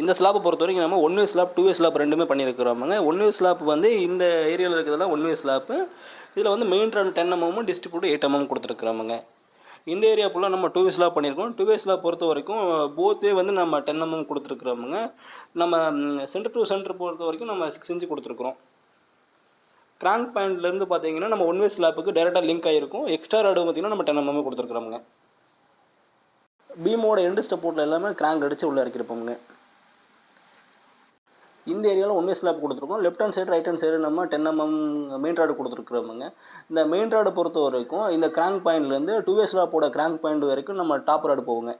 இந்த ஸ்லாப்பை பொறுத்த வரைக்கும் நம்ம 1 வே ஸ்லாப் 2 வே ஸ்லாப் ரெண்டுமே பண்ணியிருக்கிறோமுங்க. 1 வே ஸ்லாப் வந்து இந்த ஏரியாவில் இருக்கிறதெல்லாம் 1 வே ஸ்லாப்பு. இதில் வந்து main rod 10 mm distribute 8 mm கொடுத்துருக்குறோமுங்க. இந்த ஏரியா ஃபுல்லாக நம்ம 2 வே ஸ்லாப் பண்ணியிருக்கோம். 2 வே ஸ்லாப் பொறுத்த வரைக்கும் போத்தே வந்து நம்ம 10 mm கொடுத்துருக்குறோமுங்க. நம்ம சென்டர் டு சென்டர் பொறுத்த வரைக்கும் நம்ம 6 inch கொடுத்துருக்குறோம். கிராங்க் பாயிண்ட்லேருந்து பார்த்தீங்கன்னா நம்ம 1 வே ஸ்லாப்புக்கு டேரெக்டாக லிங்க் ஆகிருக்கும். எக்ஸ்ட்ரா ராடு பார்த்தீங்கன்னா நம்ம 10 mm கொடுத்துருக்குறோமுங்க. பீமோட எண்டு ஸ்டெப்போர்ட்டில் எல்லாமே கிராங்க் அடித்து உள்ளே இறக்கிருப்போமுங்க. இந்த ஏரியாவில் 1 வே ஸ்லாப் கொடுத்துருக்கோம். Left hand side right hand side நம்ம 10 mm மெயின் ராடு கொடுத்துருக்குறோமுங்க. இந்த மெயின் ராடை பொறுத்த வரைக்கும் இந்த கிராங்க் பாயிண்ட்லேருந்து 2 வே ஸ்லாப்போட கிராங்க் பாயிண்ட் வரைக்கும் நம்ம டாப் ராடு போவோங்க.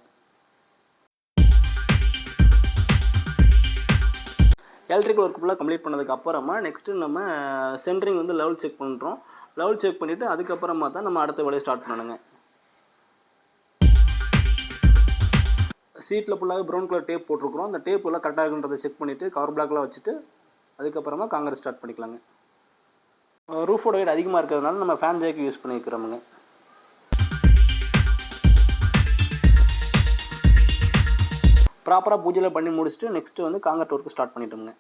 எலக்ட்ரிக்கல் ஒர்க் ஃபுல்லாக கம்ப்ளீட் பண்ணதுக்கு அப்புறமா நெக்ஸ்ட்டு நம்ம சென்ட்ரிங் வந்து லெவல் செக் பண்ணுறோம். லெவல் செக் பண்ணிவிட்டு அதுக்கப்புறமா தான் நம்ம அடுத்த வேலையை ஸ்டார்ட் பண்ணணுங்க. சீட்டில் ஃபுல்லாகவே ப்ரௌன் கலர் டேப் போட்டிருக்கிறோம். அந்த டேப் எல்லாம் கரெக்டாக இருக்குன்றதை செக் பண்ணிவிட்டு கவர் பிளாக்லாம் வச்சுட்டு அதுக்கப்புறமா காங்கிரஸ் ஸ்டார்ட் பண்ணிக்கலாங்க. ரூஃபோட வெயிட் அதிகமாக இருக்கிறதுனால நம்ம ஃபேன் ஜேக்கு யூஸ் பண்ணிக்கிறோமுங்க. ப்ராப்பராக பூஜையில் பண்ணி முடிச்சுட்டு நெக்ஸ்ட்டு வந்து காங்கிரட் ஒர்க்கு ஸ்டார்ட் பண்ணிட்டோமுங்க.